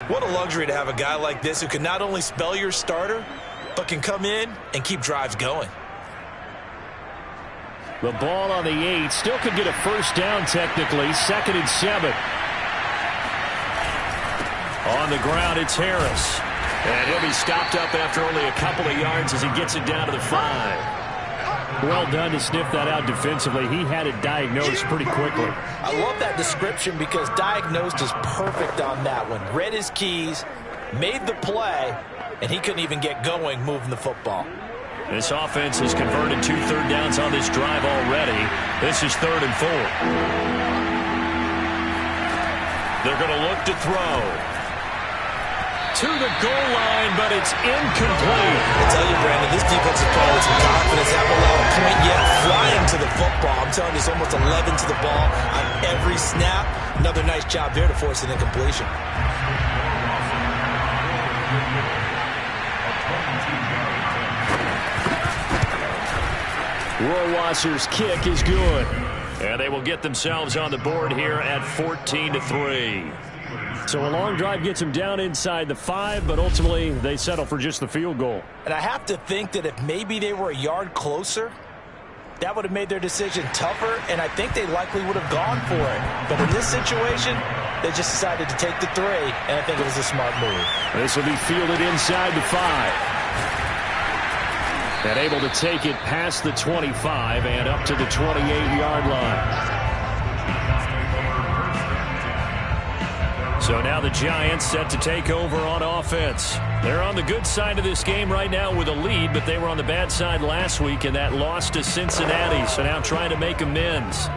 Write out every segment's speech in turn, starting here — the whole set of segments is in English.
What a luxury to have a guy like this who can not only spell your starter, but can come in and keep drives going. The ball on the 8. Still could get a first down technically. 2nd and 7. On the ground, it's Harris. And he'll be stopped up after only a couple of yards as he gets it down to the 5. Well done to sniff that out defensively. He had it diagnosed pretty quickly. I love that description because diagnosed is perfect on that one. Read his keys, made the play, and he couldn't even get going moving the football. This offense has converted 2 third downs on this drive already. This is 3rd and 4. They're going to look to throw. To the goal line, but it's incomplete. I tell you, Brandon, this defense is playing with some confidence. Haven't allowed a point yet. Flying to the football. I'm telling you, it's almost 11 to the ball on every snap. Another nice job there to force an incompletion. Rohrwasser's kick is good. And they will get themselves on the board here at 14-3. So a long drive gets them down inside the 5, but ultimately they settle for just the field goal. And I have to think that if maybe they were a yard closer, that would have made their decision tougher, and I think they likely would have gone for it. But in this situation, they just decided to take the 3, and I think it was a smart move. This will be fielded inside the 5. And able to take it past the 25 and up to the 28-yard line. So now the Giants set to take over on offense. They're on the good side of this game right now with a lead, but they were on the bad side last week in that loss to Cincinnati. So now trying to make amends.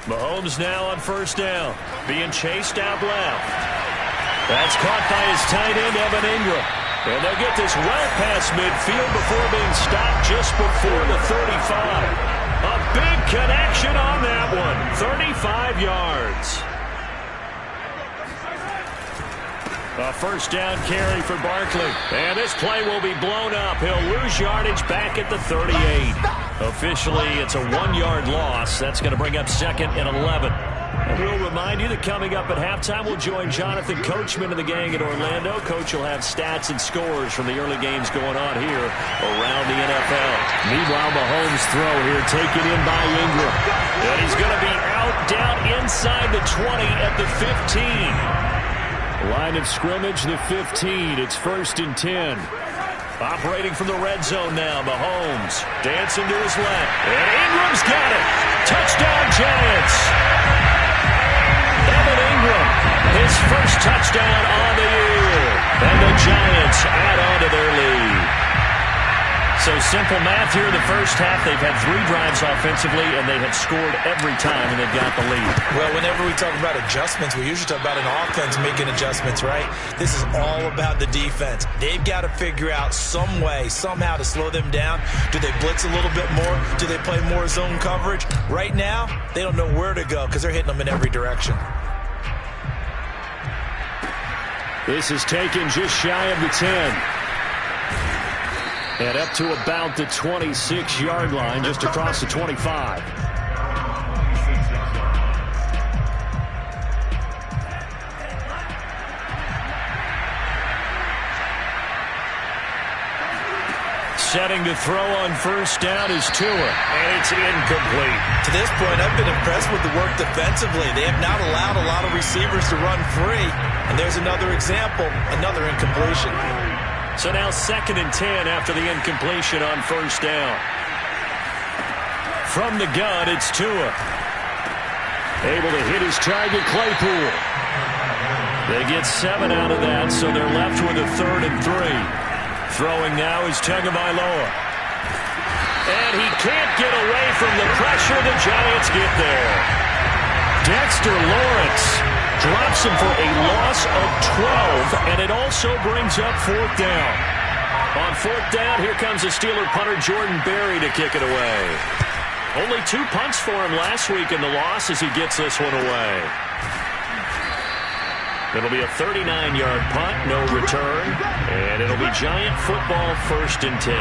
Mahomes now on 1st down, being chased out left. That's caught by his tight end, Evan Ingram. And they'll get this well past midfield before being stopped just before the 35. A big connection on that one, 35 yards. A 1st down carry for Barkley. And this play will be blown up. He'll lose yardage back at the 38. Officially, it's a 1-yard loss. That's going to bring up 2nd and 11. And we'll remind you that coming up at halftime, we'll join Jonathan Coachman and the gang in Orlando. Coach will have stats and scores from the early games going on here around the NFL. Meanwhile, Mahomes' throw here taken in by Ingram. And he's going to be out down inside the 20 at the 15. Line of scrimmage, the 15. It's 1st and 10. Operating from the red zone now, Mahomes dancing to his left. And Ingram's got it. Touchdown, Giants. Evan Ingram, his first touchdown on the year. And the Giants add on to their lead. So simple math here in the first half. They've had 3 drives offensively, and they have scored every time, and they've got the lead. Well, whenever we talk about adjustments, we usually talk about an offense making adjustments, right? This is all about the defense. They've got to figure out some way, somehow to slow them down. Do they blitz a little bit more? Do they play more zone coverage? Right now, they don't know where to go because they're hitting them in every direction. This is taken just shy of the 10. And up to about the 26-yard line, just across the 25. Setting to throw on 1st down is Tua, and it's incomplete. To this point, I've been impressed with the work defensively. They have not allowed a lot of receivers to run free. And there's another example, another incompletion. So now 2nd and 10 after the incompletion on 1st down. From the gun, it's Tua. Able to hit his target, Claypool. They get 7 out of that, so they're left with a 3rd and 3. Throwing now is Tagovailoa. And he can't get away from the pressure. The Giants get there. Dexter Lawrence drops him for a loss of 12, and it also brings up 4th down. On 4th down, here comes the Steeler punter Jordan Berry to kick it away. Only 2 punts for him last week in the loss as he gets this one away. It'll be a 39-yard punt, no return, and it'll be Giant football 1st and 10.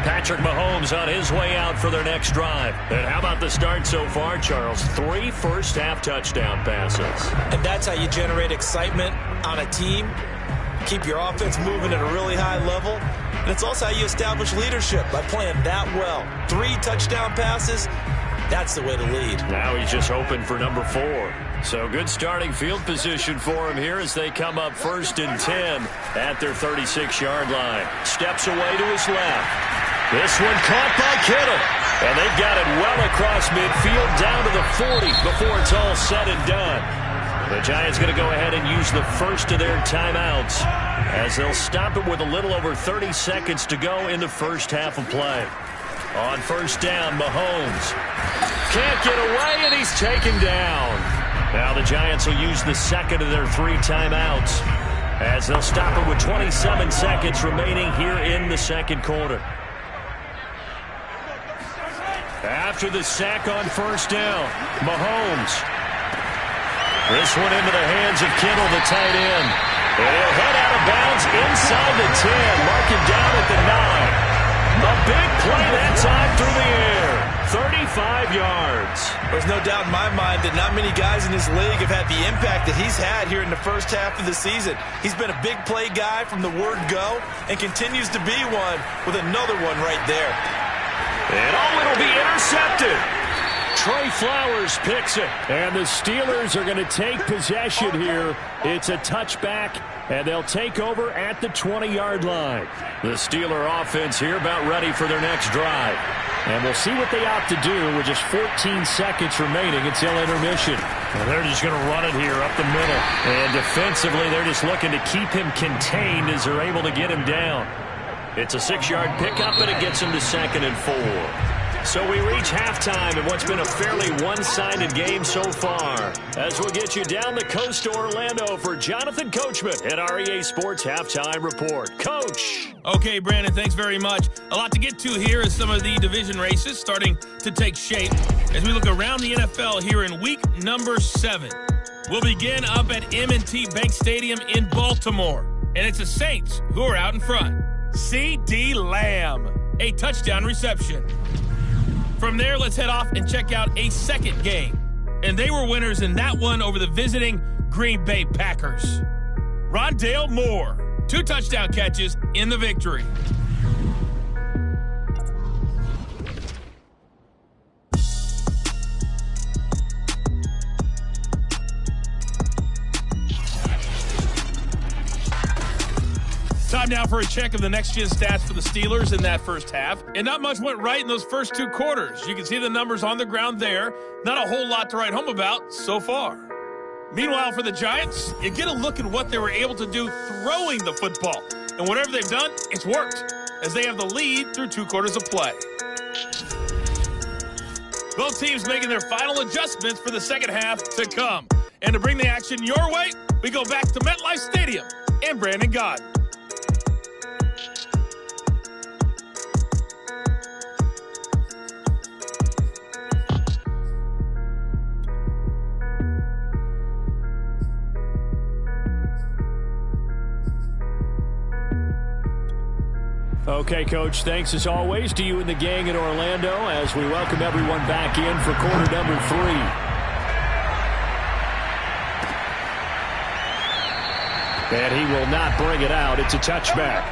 Patrick Mahomes on his way out for their next drive. And how about the start so far, Charles? 3 first-half touchdown passes. And that's how you generate excitement on a team, keep your offense moving at a really high level, and it's also how you establish leadership by playing that well. 3 touchdown passes, that's the way to lead. Now he's just hoping for number 4. So good starting field position for him here as they come up 1st and 10 at their 36-yard line. Steps away to his left. This one caught by Kittle. And they've got it well across midfield down to the 40 before it's all said and done. The Giants going to go ahead and use the first of their timeouts as they'll stop it with a little over 30 seconds to go in the first half of play. On 1st down, Mahomes can't get away, and he's taken down. Now the Giants will use the second of their 3 timeouts as they'll stop it with 27 seconds remaining here in the second quarter. After the sack on 1st down, Mahomes. This one into the hands of Kittle, the tight end. And he'll head out of bounds inside the 10. Mark him down at the 9. A big play that time through the air. 35 yards. There's no doubt in my mind that not many guys in this league have had the impact that he's had here in the first half of the season. He's been a big play guy from the word go and continues to be one with another one right there. And it'll be intercepted. Trey Flowers picks it. And the Steelers are going to take possession here. It's a touchback, and they'll take over at the 20-yard line. The Steeler offense here about ready for their next drive. And we'll see what they opt to do with just 14 seconds remaining until intermission. And they're just going to run it here up the middle. And defensively, they're just looking to keep him contained as they're able to get him down. It's a 6-yard pickup, and it gets him to 2nd and 4. So we reach halftime in what's been a fairly one-sided game so far. As we'll get you down the coast to Orlando for Jonathan Coachman at REA Sports Halftime Report. Coach. Okay, Brandon, thanks very much. A lot to get to here as some of the division races starting to take shape as we look around the NFL here in week number 7. We'll begin up at M&T Bank Stadium in Baltimore, and it's the Saints who are out in front. CeeDee Lamb, a touchdown reception. From there, let's head off and check out a second game. And they were winners in that one over the visiting Green Bay Packers. Rondale Moore, 2 touchdown catches in the victory. Time now for a check of the next-gen stats for the Steelers in that first half. And not much went right in those first 2 quarters. You can see the numbers on the ground there. Not a whole lot to write home about so far. Meanwhile, for the Giants, you get a look at what they were able to do throwing the football. And whatever they've done, it's worked, as they have the lead through 2 quarters of play. Both teams making their final adjustments for the second half to come. And to bring the action your way, we go back to MetLife Stadium and Brandon Gaudin. Okay, Coach, thanks as always to you and the gang in Orlando as we welcome everyone back in for quarter number 3. And he will not bring it out. It's a touchback.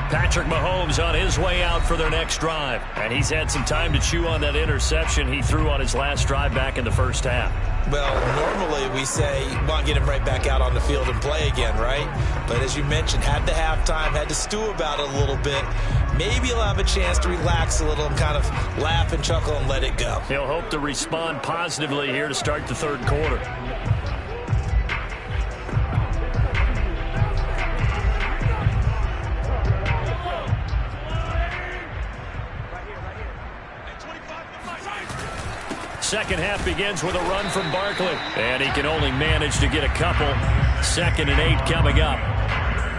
Patrick Mahomes on his way out for their next drive. And he's had some time to chew on that interception he threw on his last drive back in the first half. Well, normally we say, well, get him right back out on the field and play again, right? But as you mentioned, had the halftime, had to stew about it a little bit. Maybe he'll have a chance to relax a little and kind of laugh and chuckle and let it go. He'll hope to respond positively here to start the third quarter. Second half begins with a run from Barkley. And he can only manage to get a couple. 2nd and 8 coming up.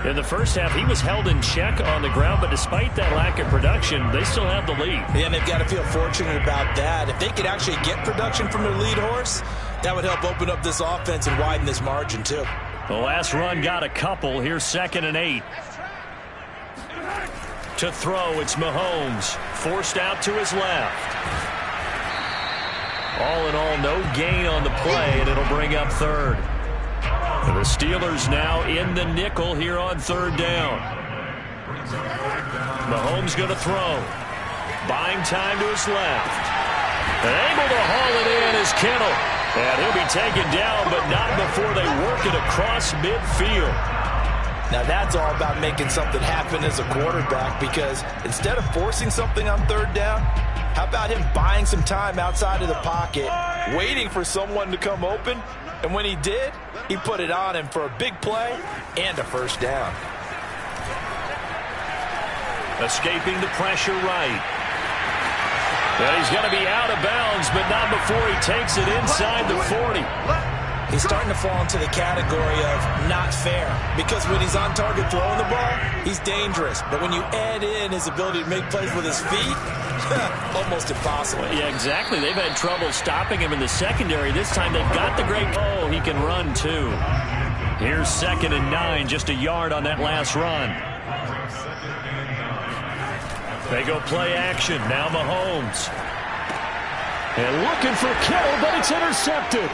In the first half, he was held in check on the ground, but despite that lack of production, they still have the lead. Yeah, and they've got to feel fortunate about that. If they could actually get production from their lead horse, That would help open up this offense and widen this margin, too. The last run got a couple. Here's 2nd and 8. To throw, it's Mahomes. Forced out to his left. All in all, no gain on the play, and it'll bring up 3rd. The Steelers now in the nickel here on 3rd down. Mahomes going to throw. Buying time to his left. And able to haul it in is Kittle. And he'll be taken down, but not before they work it across midfield. Now that's all about making something happen as a quarterback, because instead of forcing something on 3rd down, how about him buying some time outside of the pocket, waiting for someone to come open, and when he did, he put it on him for a big play and a 1st down. Escaping the pressure right. And he's going to be out of bounds, but not before he takes it inside the 40. He's starting to fall into the category of not fair, because when he's on target throwing the ball, he's dangerous. But when you add in his ability to make plays with his feet, almost impossible. Yeah, exactly. They've had trouble stopping him in the secondary. This time they've got the great... Oh, he can run, too. Here's 2nd and 9, just a yard on that last run. They go play action. Now Mahomes. And looking for Kittle, but it's intercepted.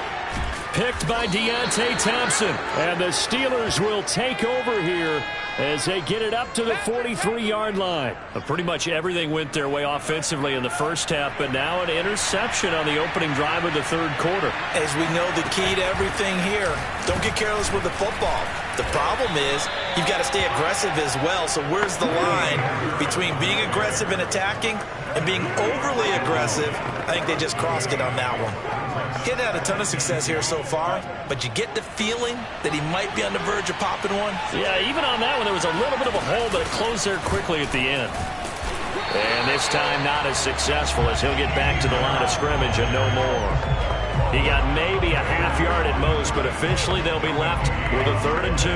Picked by Deontay Thompson. And the Steelers will take over here as they get it up to the 43-yard line. But pretty much everything went their way offensively in the first half, but now an interception on the opening drive of the 3rd quarter. As we know, the key to everything here, don't get careless with the football. The problem is you've got to stay aggressive as well. So where's the line between being aggressive and attacking and being overly aggressive? I think they just crossed it on that one. He's had a ton of success here so far, but you get the feeling that he might be on the verge of popping one. Yeah, even on that one, there was a little bit of a hole, but it closed there quickly at the end. And this time not as successful, as he'll get back to the line of scrimmage and no more. He got maybe a half yard at most, but officially they'll be left with a 3rd and 2.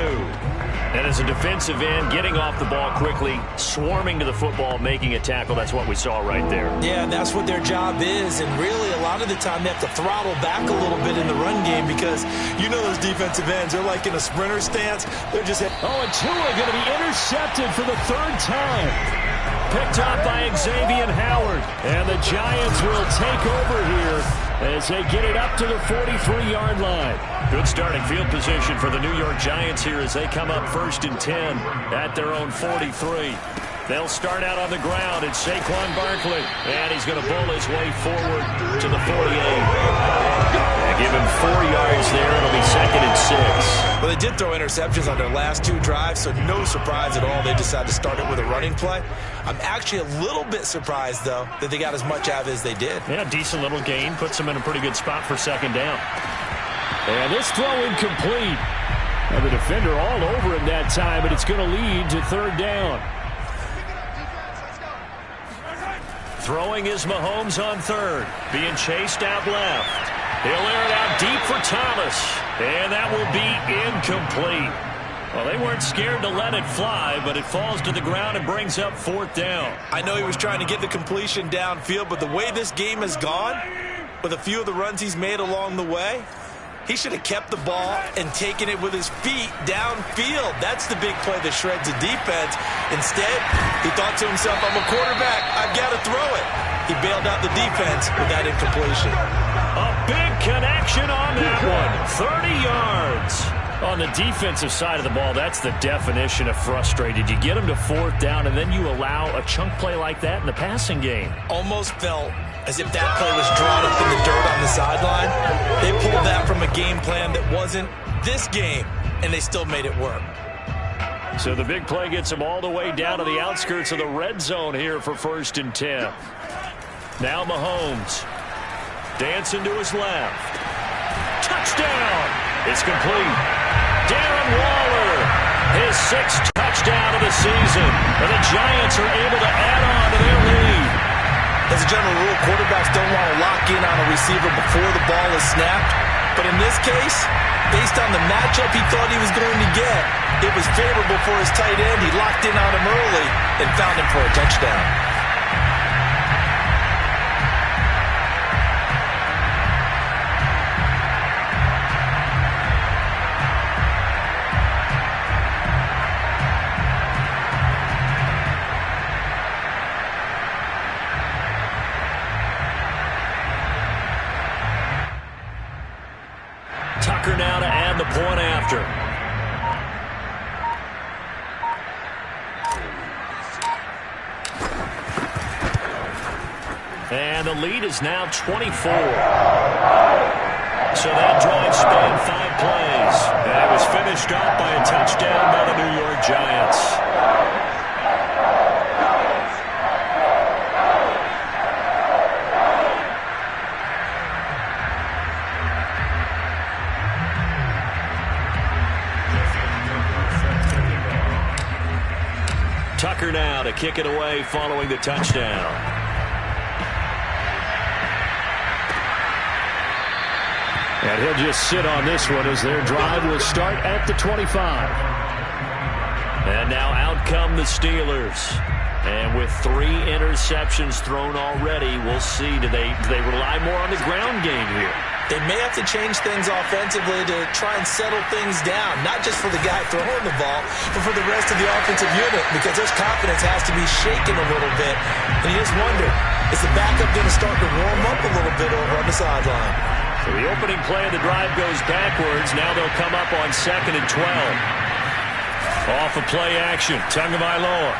And as a defensive end, getting off the ball quickly, swarming to the football, making a tackle, that's what we saw right there. Yeah, and that's what their job is. And really, a lot of the time, they have to throttle back a little bit in the run game, because you know those defensive ends, they're like in a sprinter stance. They're just... Oh, and Tua going to be intercepted for the 3rd time. Picked up by Xavier Howard. And the Giants will take over here as they get it up to the 43-yard line. Good starting field position for the New York Giants here as they come up 1st and 10 at their own 43. They'll start out on the ground. It's Saquon Barkley, and he's going to bull his way forward to the 48. Give him 4 yards there. It'll be 2nd and 6. Well, they did throw interceptions on their last 2 drives, so no surprise at all they decided to start it with a running play. I'm actually a little bit surprised, though, that they got as much out of it as they did. Yeah, decent little gain. Puts them in a pretty good spot for 2nd down. And this throw incomplete. And the defender all over him that time, but it's going to lead to 3rd down. Throwing is Mahomes on 3rd. Being chased out left. He'll air it out deep for Thomas. And that will be incomplete. Well, they weren't scared to let it fly, but it falls to the ground and brings up 4th down. I know he was trying to get the completion downfield, but the way this game has gone, with a few of the runs he's made along the way, he should have kept the ball and taken it with his feet downfield. That's the big play that shreds the defense. Instead, he thought to himself, I'm a quarterback, I've got to throw it. He bailed out the defense with that incompletion. A big connection on that one. 30 yards. On the defensive side of the ball, that's the definition of frustrated. You get them to 4th down, and then you allow a chunk play like that in the passing game. Almost felt as if that play was drawn up in the dirt on the sideline. They pulled that from a game plan that wasn't this game, and they still made it work. So the big play gets them all the way down to the outskirts of the red zone here for 1st and 10. Now Mahomes. Dancing to his left. Touchdown! It's complete. Darren Waller, his 6th touchdown of the season. And the Giants are able to add on to their lead. As a general rule, quarterbacks don't want to lock in on a receiver before the ball is snapped. But in this case, based on the matchup he thought he was going to get, it was favorable for his tight end. He locked in on him early and found him for a touchdown. Tucker now to add the point after. And the lead is now 24. So that drive spanned 5 plays. And it was finished off by a touchdown by the New York Giants. Tucker now to kick it away following the touchdown. And he'll just sit on this one as their drive will start at the 25. And now out come the Steelers. And with 3 interceptions thrown already, we'll see. Do they rely more on the ground game here? They may have to change things offensively to try and settle things down, not just for the guy throwing the ball, but for the rest of the offensive unit, because his confidence has to be shaken a little bit. And you just wonder, is the backup going to start to warm up a little bit over on the sideline? So the opening play of the drive goes backwards. Now they'll come up on 2nd and 12. Off of play action, Tagovailoa.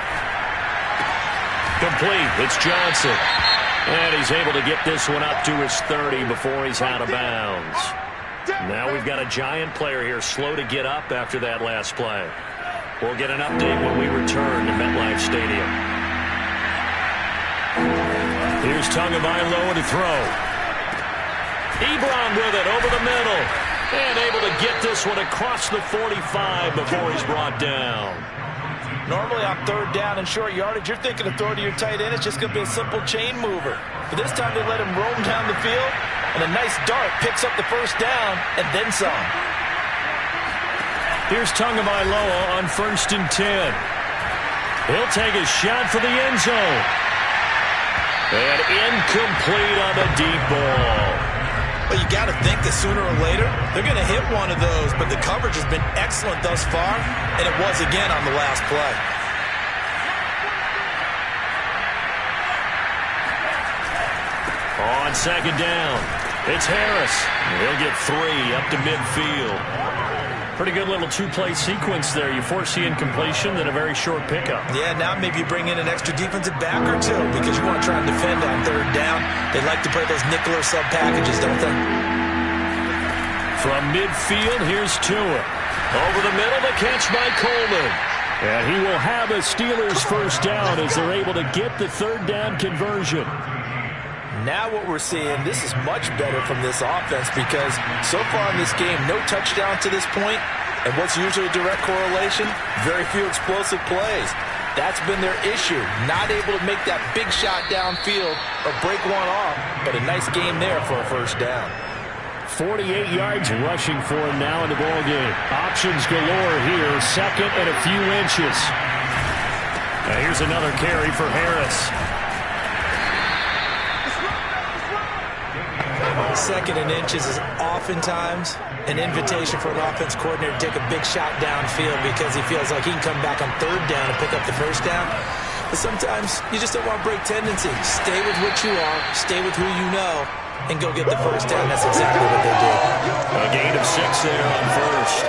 Complete, it's Johnson. And he's able to get this one up to his 30 before he's out of bounds. Now we've got a Giant player here slow to get up after that last play. We'll get an update when we return to MetLife Stadium. Here's Tagovailoa to throw. Ebron with it over the middle. And able to get this one across the 45 before he's brought down. Normally on 3rd down and short yardage, you're thinking of throwing to your tight end. It's just going to be a simple chain mover. But this time they let him roam down the field, and a nice dart picks up the 1st down and then some. Here's Tagovailoa on 1st and 10. He'll take a shot for the end zone. And incomplete on the deep ball. Well, you got to think that sooner or later, they're going to hit one of those, but the coverage has been excellent thus far, and it was again on the last play. On 2nd down, it's Harris. He'll get 3 up to midfield. Pretty good little 2-play sequence there. You foresee incompletion, then a very short pickup. Yeah, now maybe you bring in an extra defensive back or 2 because you want to try and defend on 3rd down. They like to play those nickel or sub packages, don't they? From midfield, here's Tua. Over the middle, the catch by Coleman. And he will have a Steelers 1st down as they're able to get the 3rd down conversion. Now what we're seeing, this is much better from this offense because so far in this game, no touchdown to this point. And what's usually a direct correlation? Very few explosive plays. That's been their issue. Not able to make that big shot downfield or break one off, but a nice game there for a 1st down. 48 yards rushing for him now in the ballgame. Options galore here, 2nd and a few inches. Now here's another carry for Harris. 2nd and inches is oftentimes an invitation for an offense coordinator to take a big shot downfield because he feels like he can come back on 3rd down and pick up the 1st down. But sometimes you just don't want to break tendencies. Stay with what you are, stay with who you know, and go get the 1st down. That's exactly what they did. A gain of 6 there on 1st.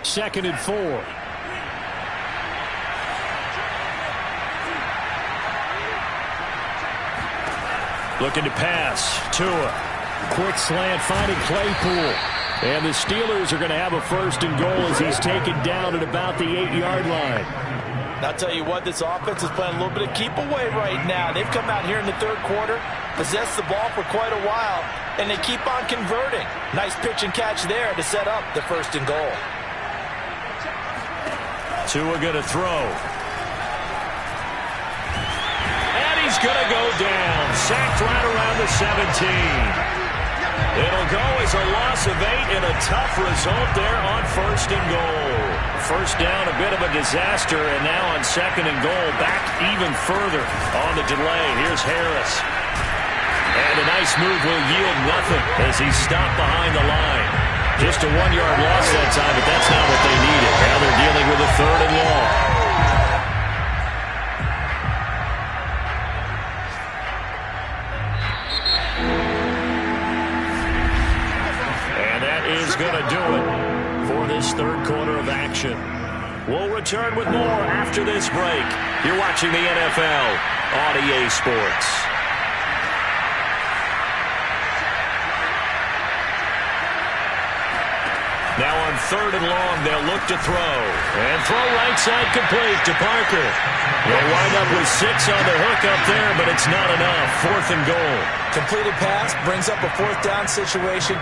Second and 4. Looking to pass. Tua. Quick slant finding Claypool. And the Steelers are going to have a 1st and goal as he's taken down at about the 8-yard line. I'll tell you what, this offense is playing a little bit of keep away right now. They've come out here in the 3rd quarter, possessed the ball for quite a while, and they keep on converting. Nice pitch and catch there to set up the 1st and goal. Tua going to throw. He's going to go down. Sacked right around the 17. It'll go as a loss of 8 and a tough result there on 1st and goal. 1st down, a bit of a disaster, and now on 2nd and goal, back even further on the delay. Here's Harris. And a nice move will yield nothing as he's stopped behind the line. Just a 1-yard loss that time, but that's not what they needed. Now they're dealing with a 3rd and long. going to do it for this third quarter of action. We'll return with more after this break. You're watching the NFL on EA Sports. Now on 3rd and long, they'll look to throw. And throw right side complete to Parker. They'll wind up with 6 on the hook up there, but it's not enough. 4th and goal. Completed pass brings up a 4th down situation.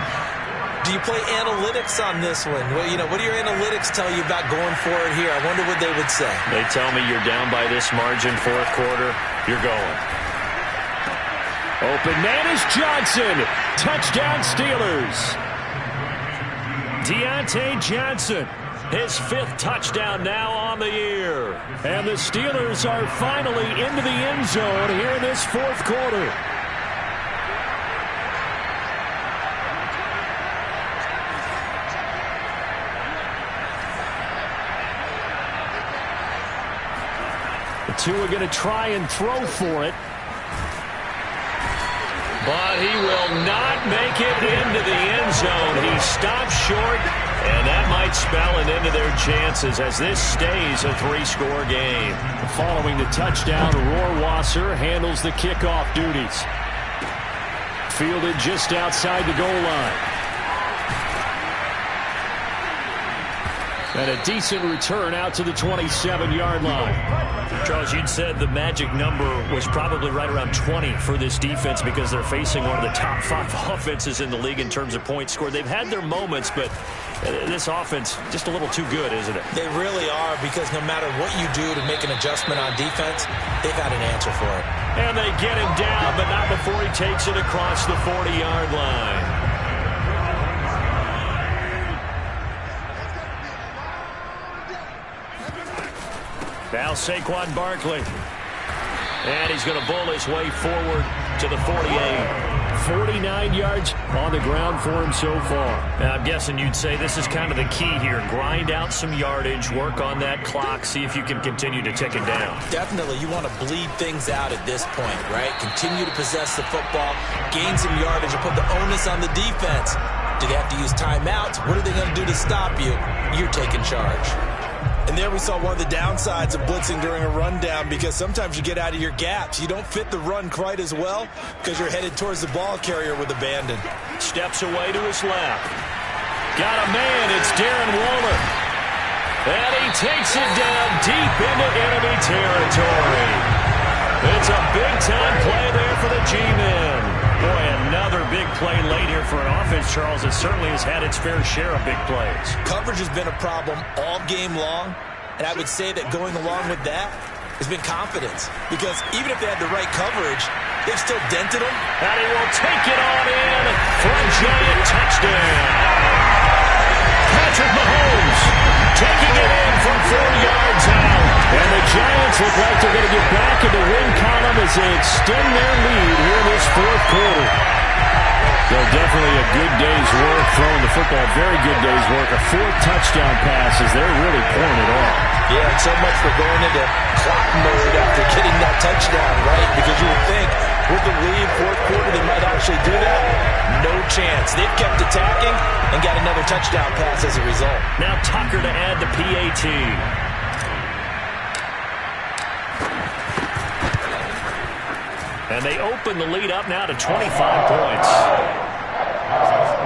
Do you play analytics on this one? Well, what do your analytics tell you about going for it here? I wonder what they would say. They tell me you're down by this margin, 4th quarter. You're going. Open man is Johnson. Touchdown Steelers. Deontay Johnson, his 5th touchdown now on the year. And the Steelers are finally into the end zone here in this 4th quarter. The two are going to try and throw for it. But he will not make it into the end zone. He stops short, and that might spell an end to their chances as this stays a 3-score game. Following the touchdown, Rohrwasser handles the kickoff duties. Fielded just outside the goal line. And a decent return out to the 27-yard line. Charles, you'd said the magic number was probably right around 20 for this defense because they're facing one of the top 5 offenses in the league in terms of points scored. They've had their moments, but this offense just a little too good, isn't it? They really are, because no matter what you do to make an adjustment on defense, they've got an answer for it. And they get him down, but not before he takes it across the 40-yard line. Now Saquon Barkley. And he's going to bull his way forward to the 48. 49 yards on the ground for him so far. Now, I'm guessing you'd say this is kind of the key here. Grind out some yardage, work on that clock, see if you can continue to tick it down. Definitely, you want to bleed things out at this point, right? Continue to possess the football, gain some yardage, and put the onus on the defense. Do they have to use timeouts? What are they going to do to stop you? You're taking charge. And there we saw one of the downsides of blitzing during a rundown, because sometimes you get out of your gaps. You don't fit the run quite as well because you're headed towards the ball carrier with abandon. Steps away to his left. Got a man. It's Darren Waller. And he takes it down deep into enemy territory. It's a big-time play there for the G-men. Boy, another big play late here for an offense, Charles, that certainly has had its fair share of big plays. Coverage has been a problem all game long, and I would say that going along with that has been confidence, because even if they had the right coverage, they've still dented them. And he will take it on in for a giant touchdown. Patrick Mahomes taking it in from 4 yards out. And the Giants look like they're going to get back in the win column as they extend their lead here in this 4th quarter. Well, definitely a good day's work throwing the football. Very good day's work. A 4th touchdown pass as they're really pouring it on. Yeah, and so much for going into clock mode after getting that touchdown, right? Because you would think with the lead, 4th quarter, they might actually do that. No chance. They've kept attacking and got another touchdown pass as a result. Now Tucker to add the PAT. And they open the lead up now to 25 points.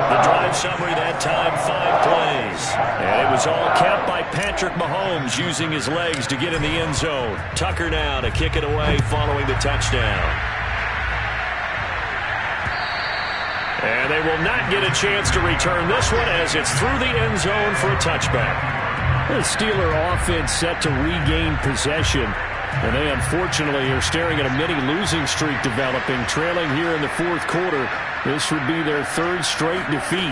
The drive summary that time, 5 plays. And it was all capped by Patrick Mahomes using his legs to get in the end zone. Tucker now to kick it away following the touchdown. And they will not get a chance to return this one as it's through the end zone for a touchback. The Steeler offense set to regain possession. And they unfortunately are staring at a mini losing streak developing, trailing here in the 4th quarter. This would be their 3rd straight defeat.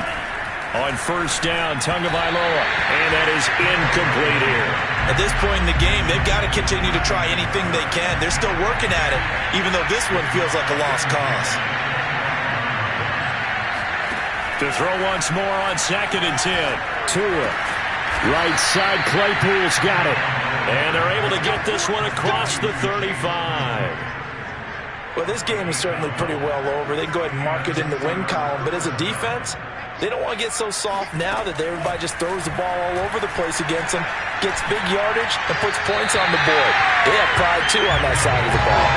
On 1st down, Tagovailoa, and that is incomplete here. At this point in the game, they've got to continue to try anything they can. They're still working at it, even though this one feels like a lost cause. To throw once more on 2nd and 10. Tua. Right side, Claypool's got it. And they're able to get this one across the 35. Well, this game is certainly pretty well over. They can go ahead and mark it in the win column. But as a defense, they don't want to get so soft now that everybody just throws the ball all over the place against them, gets big yardage, and puts points on the board. They have pride, too, on that side of the ball.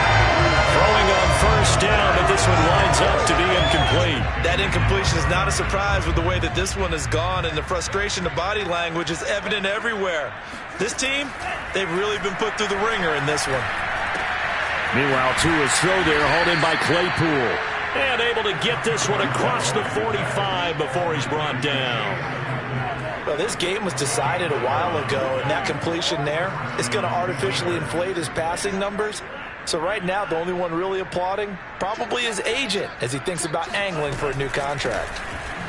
Throwing on first down, but this one winds up to be incomplete. That incompletion is not a surprise with the way that this one has gone, and the frustration, the body language is evident everywhere. This team, they've really been put through the ringer in this one. Meanwhile, Tua's throw there, hauled in by Claypool. And able to get this one across the 45 before he's brought down. Well, this game was decided a while ago, and that completion there is going to artificially inflate his passing numbers. So right now, the only one really applauding probably his agent as he thinks about angling for a new contract.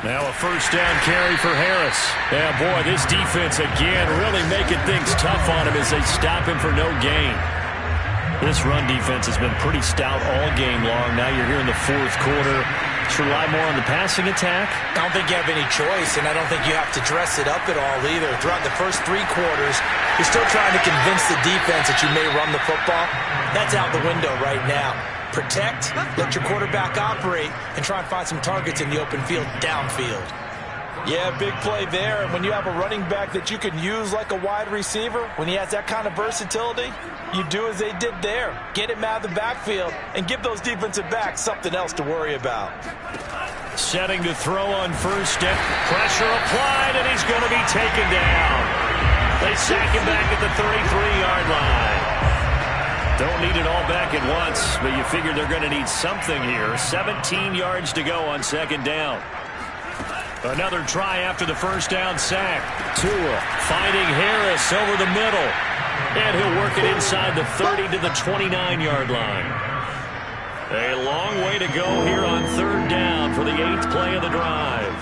Now a first down carry for Harris. Yeah, boy, this defense again really making things tough on him as they stop him for no gain. This run defense has been pretty stout all game long. Now you're here in the fourth quarter. Just rely more on the passing attack. I don't think you have any choice, and I don't think you have to dress it up at all either. Throughout the first 3 quarters, you're still trying to convince the defense that you may run the football. That's out the window right now. Protect, let your quarterback operate, and try and find some targets in the open field downfield. Yeah, big play there, and when you have a running back that you can use like a wide receiver, when he has that kind of versatility, you do as they did there. Get him out of the backfield and give those defensive backs something else to worry about. Setting to throw on first down. Pressure applied, and he's going to be taken down. They sack him back at the 33-yard line. Don't need it all back at once, but you figure they're going to need something here. 17 yards to go on second down. Another try after the first down sack. Tua finding Harris over the middle. And he'll work it inside the 30 to the 29-yard line. A long way to go here on third down for the 8th play of the drive.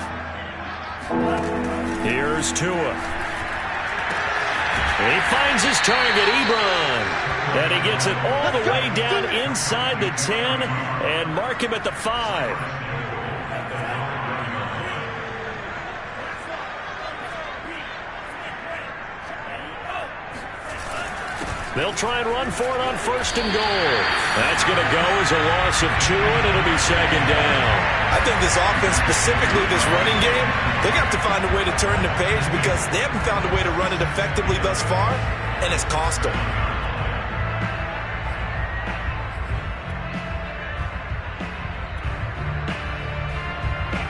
Here's Tua. He finds his target, Ebron. And he gets it all the way down inside the 10 and mark him at the 5. They'll try and run for it on first and goal. That's going to go as a loss of 2, and it'll be second down. I think this offense, specifically this running game, they're going to have to find a way to turn the page because they haven't found a way to run it effectively thus far, and it's cost them.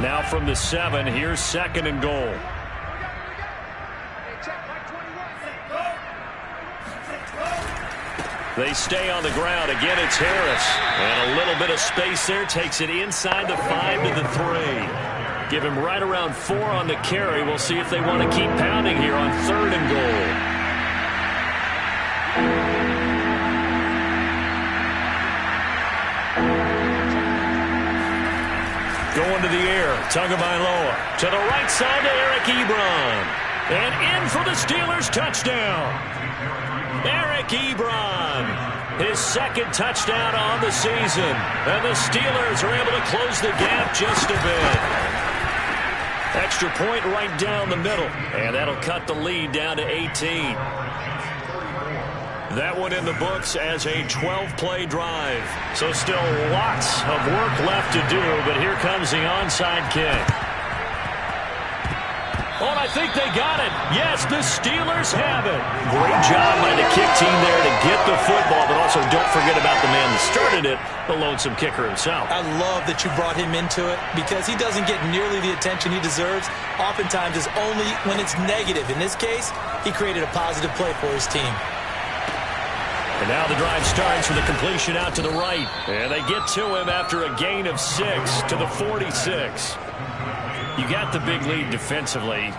Now from the 7, here's second and goal. They stay on the ground. Again, it's Harris. And a little bit of space there. Takes it inside the 5 to the 3. Give him right around 4 on the carry. We'll see if they want to keep pounding here on third and goal. Going to the air. Tagovailoa to the right side to Eric Ebron. And in for the Steelers touchdown. Eric Ebron, his second touchdown on the season. And the Steelers are able to close the gap just a bit. Extra point right down the middle. And that'll cut the lead down to 18. That one in the books as a 12-play drive. So still lots of work left to do, but here comes the onside kick. Oh, and I think they got it. Yes, the Steelers have it. Great job by the kick team there to get the football, but also don't forget about the man that started it, the lonesome kicker himself. I love that you brought him into it because he doesn't get nearly the attention he deserves. Oftentimes it's only when it's negative. In this case, he created a positive play for his team. And now the drive starts with a completion out to the right. And they get to him after a gain of 6 to the 46. You got the big lead defensively.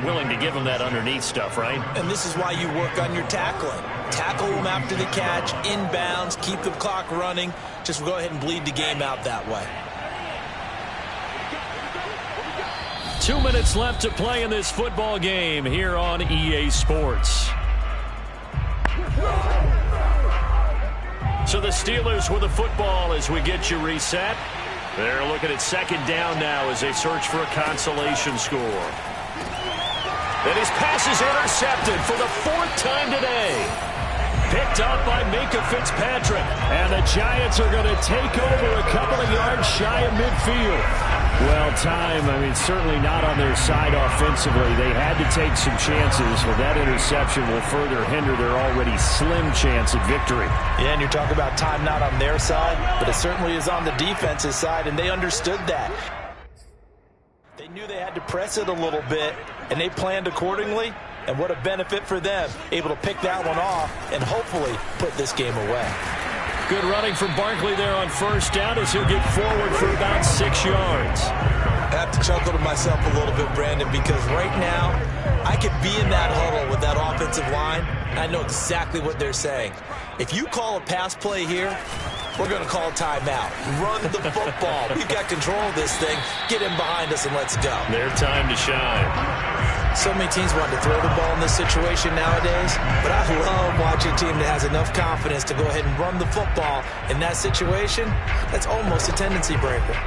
Willing to give him that underneath stuff, right? And this is why you work on your tackling. Tackle him after the catch, inbounds, keep the clock running. Just go ahead and bleed the game out that way. 2 minutes left to play in this football game here on EA Sports. So the Steelers with the football as we get you reset. They're looking at second down now as they search for a consolation score. And his pass is intercepted for the 4th time today. Picked picked off by Minkah Fitzpatrick. And the Giants are going to take over a couple of yards shy of midfield. Well, time, certainly not on their side offensively. They had to take some chances, but that interception will further hinder their already slim chance at victory. Yeah, and you're talking about time not on their side, but it certainly is on the defense's side, and they understood that. They knew they had to press it a little bit, and they planned accordingly, and what a benefit for them, able to pick that one off and hopefully put this game away. Good running from Barkley there on first down as he'll get forward for about 6 yards. I have to chuckle to myself a little bit, Brandon, because right now I could be in that huddle with that offensive line, and I know exactly what they're saying. If you call a pass play here, we're going to call a timeout. Run the football. We've got control of this thing. Get him behind us and let's go. Their time to shine. So many teams want to throw the ball in this situation nowadays, but I love watching a team that has enough confidence to go ahead and run the football in that situation. That's almost a tendency breaker.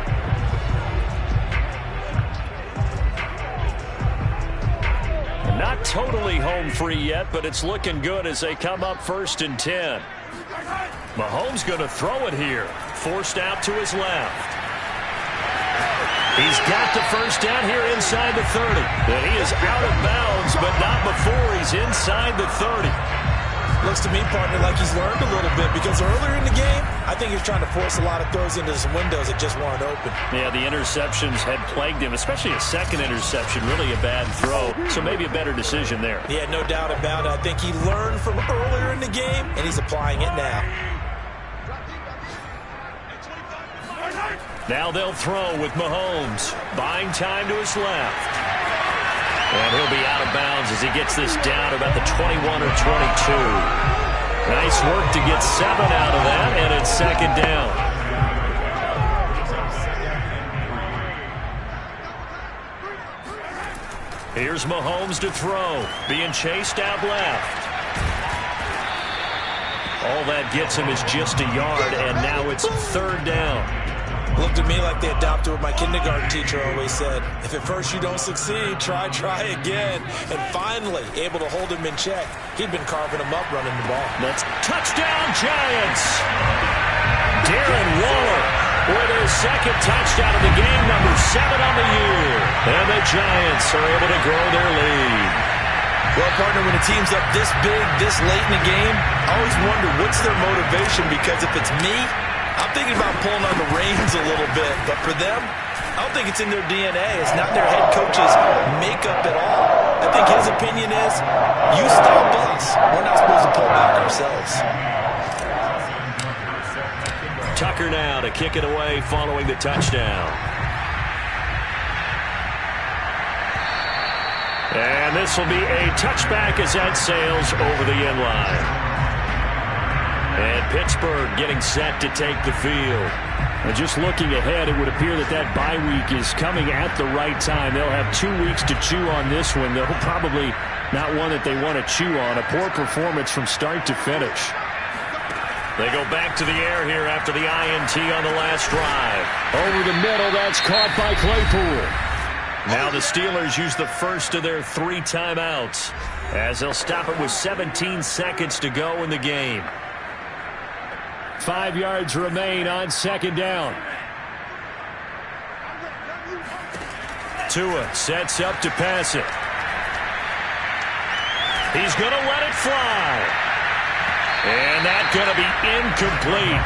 Not totally home free yet, but it's looking good as they come up 1st and 10. Mahomes going to throw it here. Forced out to his left. He's got the first down here inside the 30. And he is out of bounds, but not before he's inside the 30. Looks to me, partner, like he's learned a little bit, because earlier in the game, I think he was trying to force a lot of throws into some windows that just weren't open. Yeah, the interceptions had plagued him, especially a second interception, really a bad throw. So maybe a better decision there. Yeah, no doubt about it. I think he learned from earlier in the game, and he's applying it now. Now they'll throw with Mahomes. Buying time to his left. And he'll be out of bounds as he gets this down about the 21 or 22. Nice work to get 7 out of that, and it's 2nd down. Here's Mahomes to throw. Being chased out left. All that gets him is just a yard, and now it's 3rd down. Looked at me like they adopted what my kindergarten teacher always said. If at first you don't succeed, try again. And finally, able to hold him in check. He'd been carving him up running the ball. That's touchdown, Giants! Darren Waller with his 2nd touchdown of the game, number 7 on the year. And the Giants are able to grow their lead. Well, partner, when a team's up this big, this late in the game, I always wonder what's their motivation, because if it's me, I'm thinking about pulling on the reins a little bit, but for them, I don't think it's in their DNA. It's not their head coach's makeup at all. I think his opinion is, you stop us. We're not supposed to pull back ourselves. Tucker now to kick it away following the touchdown. And this will be a touchback as that sails over the end line. And Pittsburgh getting set to take the field. And just looking ahead, it would appear that that bye week is coming at the right time. They'll have 2 weeks to chew on this one. They'll probably not one that they want to chew on. A poor performance from start to finish. They go back to the air here after the INT on the last drive. Over the middle, that's caught by Claypool. Now the Steelers use the first of their 3 timeouts as they'll stop it with 17 seconds to go in the game. 5 yards remain on 2nd down. Tua sets up to pass it. He's going to let it fly. And that's going to be incomplete.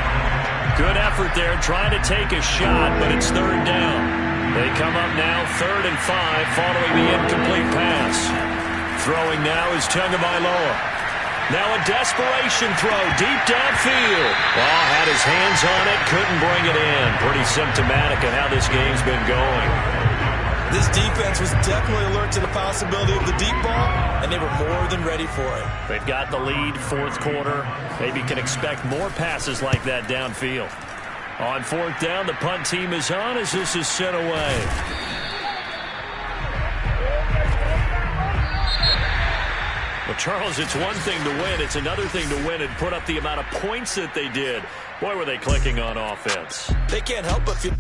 Good effort there trying to take a shot, but it's 3rd down. They come up now 3rd and 5 following the incomplete pass. Throwing now is Tagovailoa. Now a desperation throw deep downfield. Well, had his hands on it, couldn't bring it in. Pretty symptomatic of how this game's been going. This defense was definitely alert to the possibility of the deep ball, and they were more than ready for it. They've got the lead, 4th quarter. Maybe can expect more passes like that downfield. On 4th down, the punt team is on as this is sent away. Well, Charles, it's one thing to win. It's another thing to win and put up the amount of points that they did. Boy, were they clicking on offense. They can't help but feel